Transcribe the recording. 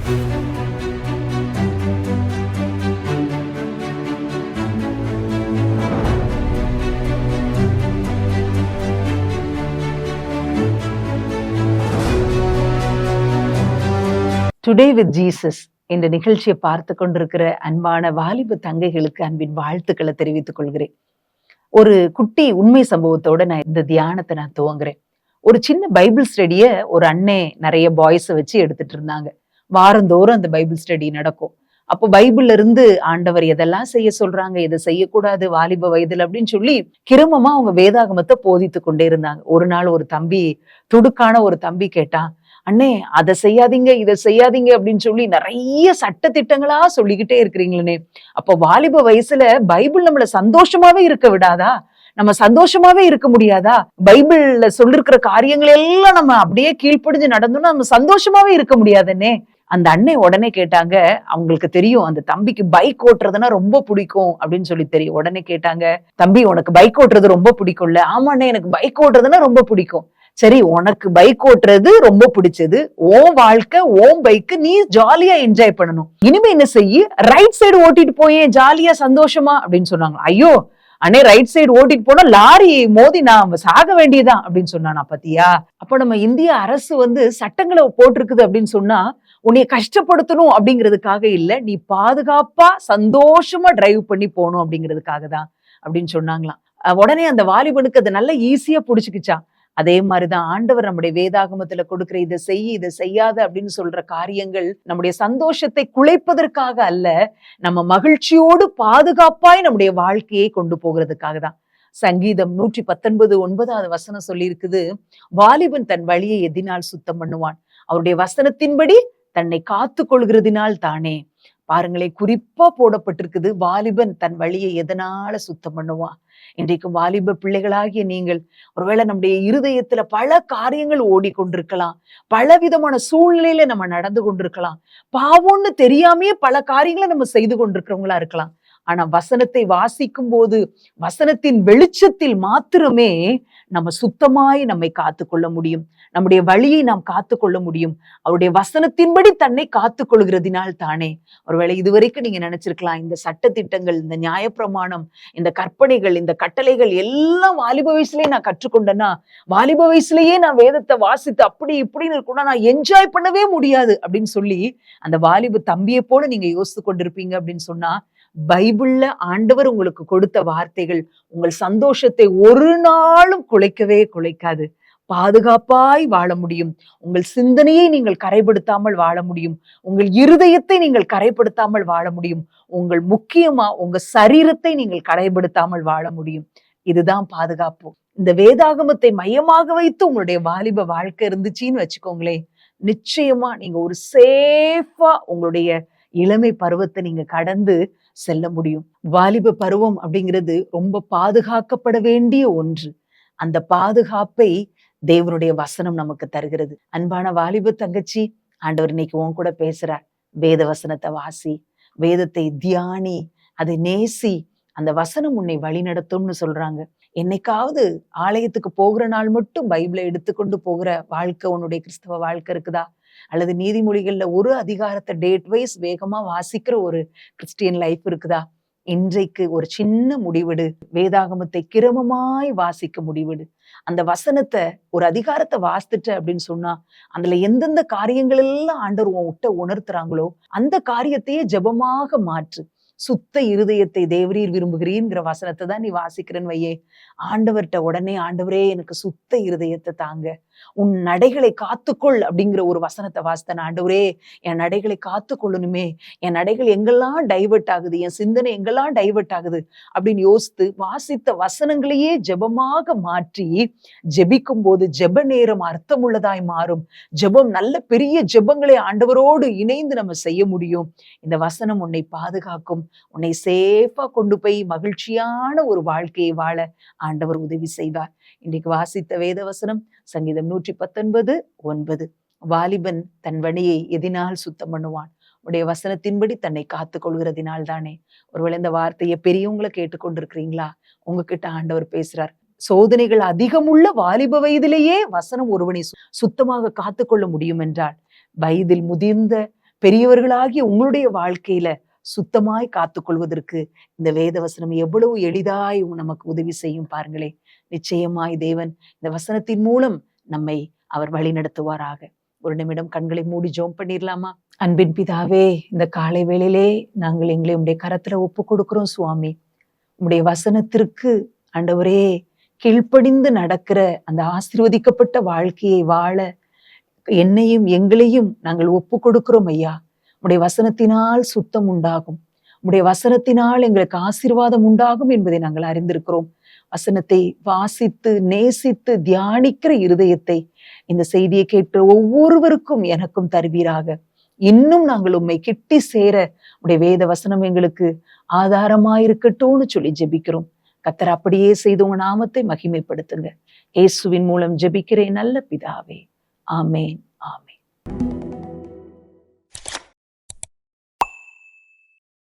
Today with Jesus என்ற நிகழ்ச்சியை பார்த்து கொண்டிருக்கிற அன்பான வாலிப தங்கைகளுக்கு அன்பின் வாழ்த்துக்களை தெரிவித்துக் கொள்கிறேன். ஒரு குட்டி உண்மை சம்பவத்தோட நான் இந்த தியானத்தை நான் துவங்குறேன். ஒரு சின்ன பைபிள் ஸ்டடிய ஒரு அண்ணே நிறைய பாய்ஸை வச்சு எடுத்துட்டு இருந்தாங்க. வாரந்தோறும் அந்த பைபிள் ஸ்டடி நடக்கும். அப்போ பைபிள்ல இருந்து ஆண்டவர் எதெல்லாம் செய்ய சொல்றாங்க, எதை செய்யக்கூடாது வாலிப வயதுல அப்படின்னு சொல்லி கிரமமா அவங்க வேதாகமத்தை போதித்து கொண்டே இருந்தாங்க. ஒரு நாள் ஒரு தம்பி, துடுக்கான ஒரு தம்பி கேட்டான், அண்ணே அதை செய்யாதீங்க இதை செய்யாதீங்க அப்படின்னு சொல்லி நிறைய சட்ட திட்டங்களா சொல்லிக்கிட்டே இருக்கிறீங்களே, அப்போ வாலிப வயசுல பைபிள் நம்மள சந்தோஷமாவே இருக்க விடாதா? நம்ம சந்தோஷமாவே இருக்க முடியாதா? பைபிள்ல சொல்லிருக்கிற காரியங்கள் எல்லாம் நம்ம அப்படியே கீழ்ப்படிஞ்சு நடந்தோம்னா நம்ம சந்தோஷமாவே இருக்க முடியாதுன்னே. அந்த அண்ணன் உடனே கேட்டாங்க, அவங்களுக்கு தெரியும் அந்த தம்பிக்கு பைக் ஓட்டுறதுன்னா ரொம்ப பிடிக்கும் அப்படின்னு சொல்லி தெரியும். உடனே கேட்டாங்க, தம்பி உனக்கு பைக் ஓட்டுறது ரொம்ப பிடிக்கும்ல? ஆமாண்ணே எனக்கு பைக் ஓட்டுறதுன்னா ரொம்ப பிடிக்கும். சரி, உனக்கு பைக் ஓட்டுறது ரொம்ப பிடிச்சது, ஓன் வாழ்க்கை ஓன் பைக்கு, நீ ஜாலியா என்ஜாய் பண்ணணும். இனிமே என்ன செய்ய, ரைட் சைடு ஓட்டிட்டு போயே ஜாலியா சந்தோஷமா அப்படின்னு சொன்னாங்க. ஐயோ அண்ணே ரைட் சைடு ஓட்டிட்டு போனா லாரி மோதி நான் சாக வேண்டியதான் அப்படின்னு சொன்னானா. பத்தியா, அப்ப நம்ம இந்திய அரசு சட்டங்களை போட்டிருக்குது அப்படின்னு சொன்னா உன்னைய கஷ்டப்படுத்தணும் அப்படிங்கிறதுக்காக இல்ல, நீ பாதுகாப்பா சந்தோஷமா டிரைவ் பண்ணி போகணும் அப்படிங்கிறதுக்காக தான் அப்படின்னு சொன்னாங்களாம். உடனே அந்த வாலிபனுக்கு அது நல்லா ஈஸியா புடிச்சுக்கிச்சான். அதே மாதிரிதான் ஆண்டவர் நம்முடைய வேதாகமத்துல கொடுக்கிற இதை செய் இதை செய்யாத அப்படின்னு சொல்ற காரியங்கள் நம்முடைய சந்தோஷத்தை குலைப்பதற்காக அல்ல, நம்ம மகிழ்ச்சியோடு பாதுகாப்பாய் நம்முடைய வாழ்க்கையை கொண்டு போகிறதுக்காக தான். சங்கீதம் 119:9 சொல்லி இருக்குது, வாலிபன் தன் வழியை எதினால் சுத்தம் பண்ணுவான், அவருடைய வசனத்தின்படி தன்னை காத்து கொள்கிறதினால் தானே. பாருங்களே, குறிப்பா போடப்பட்டிருக்குது, வாலிபன் தன் வழியை எதனால சுத்தம் பண்ணுவான். இன்றைக்கும் வாலிப பிள்ளைகளாகிய நீங்கள் ஒருவேளை நம்முடைய இருதயத்துல பல காரியங்கள் ஓடிக்கொண்டிருக்கலாம், பல விதமான சூழ்நிலையில நம்ம நடந்து கொண்டிருக்கலாம், பாவம்னு தெரியாமையே பல காரியங்களை நம்ம செய்து கொண்டிருக்கிறவங்களா இருக்கலாம். ஆனா வசனத்தை வாசிக்கும் போது வசனத்தின் வெளிச்சத்தில் மாத்திரமே நம்ம சுத்தமாய் நம்மை காத்து கொள்ள முடியும், நம்முடைய வழியை நாம் காத்து கொள்ள முடியும். அவருடைய வசனத்தின்படி தன்னை காத்து கொள்கிறதினால் தானே. ஒருவேளை இதுவரைக்கும் நீங்க நினைச்சிருக்கலாம், இந்த சட்ட திட்டங்கள், இந்த நியாயப்பிரமாணம், இந்த கற்பனைகள், இந்த கட்டளைகள் எல்லாம் வாலிப வயசுலயே நான் கற்றுக்கொண்டேன்னா, வாலிப வயசுலயே நான் வேதத்தை வாசித்து அப்படி இப்படின்னு இருக்கணும்னா நான் என்ஜாய் பண்ணவே முடியாது அப்படின்னு சொல்லி அந்த வாலிப தம்பியை போல நீங்க யோசித்து கொண்டிருப்பீங்க அப்படின்னு சொன்னா, பைபிள்ல ஆண்டவர் உங்களுக்கு கொடுத்த வார்த்தைகள் உங்கள் சந்தோஷத்தை ஒரு நாளும் குலைக்கவே குலைக்காது. பாதுகாப்பாய் வாழ முடியும், உங்கள் சிந்தனையை நீங்கள் கரைப்படுத்தாமல் வாழ முடியும், உங்கள் இருதயத்தை நீங்கள் கரைப்படுத்தாமல் வாழ முடியும், உங்கள் முக்கியமா உங்க சரீரத்தை நீங்கள் கரைப்படுத்தாமல் வாழ முடியும். இதுதான் பாதுகாப்பு. இந்த வேதாகமத்தை மையமாக வைத்து உங்களுடைய வாலிப வாழ்க்கை இருந்துச்சுன்னு வச்சுக்கோங்களேன், நிச்சயமா நீங்க ஒரு சேஃபா உங்களுடைய இளமை பருவத்தை நீங்க கடந்து செல்ல முடியும். வாலிப பருவம் அப்படிங்கிறது ரொம்ப பாதுகாக்கப்பட வேண்டிய ஒன்று. அந்த பாதுகாப்பை தேவனுடைய வசனம் நமக்கு தருகிறது. அன்பான வாலிப தங்கச்சி, ஆண்டவர் இன்னைக்கு உன் கூட பேசுறார். வேத வசனத்தை வாசி, வேதத்தை தியானி, அதை நேசி, அந்த வசனம் உன்னை வழி நடத்தும்னு சொல்றாங்க. என்னைக்காவது ஆலயத்துக்கு போகிற நாள் மட்டும் பைபிளை எடுத்துக்கொண்டு போகிற வாழ்க்கை உன்னுடைய கிறிஸ்தவ வாழ்க்கை இருக்குதா? அல்லது நீதிமொழிகள்ல ஒரு அதிகாரத்தை டேட் வைஸ் வேகமா வாசிக்கிற ஒரு கிறிஸ்டியன் லைஃப் இருக்குதா? இன்றைக்கு ஒரு சின்ன முடிவெடு, வேதாகமத்தை கிரமமாய் வாசிக்க முடிவெடு. அந்த வசனத்தை ஒரு அதிகாரத்தை வாசித்துட்ட அப்படின்னு சொன்னா அதுல எந்தெந்த காரியங்கள் எல்லாம் ஆண்டவர் உன்கிட்ட உணர்த்துறாங்களோ அந்த காரியத்தையே ஜெபமாக மாற்று. சுத்த இருதயத்தை தேவரீர் விரும்புகிறீங்கிற வசனத்தை தான் நீ வாசிக்கிறன்னு வையே, ஆண்டவர்கிட்ட உடனே ஆண்டவரே எனக்கு சுத்த இருதயத்தை தாங்க, உன் நடைகளை காத்துக்கொள் அப்படிங்கிற ஒரு வசனத்தை வாசித்தேன். ஆண்டவரே என் நடைகளை காத்து கொள்ளணுமே, என் நடைகள் எங்கெல்லாம் டைவர்ட் ஆகுது, என் சிந்தனை எங்கெல்லாம் டைவர்ட் ஆகுது அப்படின்னு யோசித்து வாசித்த வசனங்களையே ஜெபமாக மாற்றி ஜெபிக்கும் போது ஜெப நேரம் அர்த்தமுள்ளதாய் மாறும். ஜெபம் நல்ல பெரிய ஜெபங்களை ஆண்டவரோடு இணைந்து நம்ம செய்ய முடியும். இந்த வசனம் உன்னை பாதுகாக்கும், உன்னை சேஃபா கொண்டு போய் மகிழ்ச்சியான ஒரு வாழ்க்கையை வாழ ஆண்டவர் உதவி செய்வார். இன்றைக்கு வாசித்த வேத வசனம் சங்கீதம் 119:9. வாலிபன் தன் வழியை எதினால் சுத்தம் பண்ணுவான், உடைய வசனத்தின்படி தன்னை காத்து கொள்கிறதினால் தானே. ஒருவேளை இந்த வார்த்தையை பெரியவங்களை கேட்டுக்கொண்டிருக்கிறீங்களா? உங்ககிட்ட ஆண்டவர் பேசுறார். சோதனைகள் அதிகமுள்ள வாலிப வயதிலேயே வசனம் ஒருவனை சுத்தமாக காத்து கொள்ள முடியும் என்றால், வயதில் முதிர்ந்த பெரியவர்களாகி உங்களுடைய வாழ்க்கையில சுத்தமாய் காத்துக்கொள்வதற்கு இந்த வேத வசனம் எவ்வளவு எளிதாய் நமக்கு உதவி செய்யும் பாருங்களே. நிச்சயமாய் தேவன் இந்த வசனத்தின் மூலம் நம்மை அவர் வழி நடத்துவாராக. ஒரு நிமிடம் கண்களை மூடி ஜெபம் பண்ணிடலாமா? அன்பின் பிதாவே, இந்த காலை வேளையிலே நாங்கள் எங்களை உம்முடைய கரத்துல ஒப்பு கொடுக்கிறோம் சுவாமி. உம்முடைய வசனத்திற்கு ஆண்டவரே கீழ்ப்படிந்து நடக்கிற அந்த ஆசீர்வதிக்கப்பட்ட வாழ்க்கையை வாழ என்னையும் எங்களையும் நாங்கள் ஒப்பு கொடுக்கிறோம் ஐயா. உம்முடைய வசனத்தினால் சுத்தம் உண்டாகும், உம்முடைய வசனத்தினால் எங்களுக்கு ஆசீர்வாதம் உண்டாகும் என்பதை நாங்கள் அறிந்திருக்கிறோம். வசனத்தை வாசித்து நேசித்து தியானிக்கிற இருதயத்தை இந்த செய்தியை கேட்கிற ஒவ்வொருவருக்கும் எனக்கும் தருவீராக. இன்னும் நாங்கள் உம்மை கிட்டி சேர உடைய வேத வசனம் எங்களுக்கு ஆதாரமாயிருக்கட்டும்னு சொல்லி ஜெபிக்கிறோம். கர்த்தர் அப்படியே செய்து உங்க நாமத்தை மகிமைப்படுத்துங்க. இயேசுவின் மூலம் ஜெபிக்கிறேன் நல்ல பிதாவே. ஆமேன், ஆமேன்.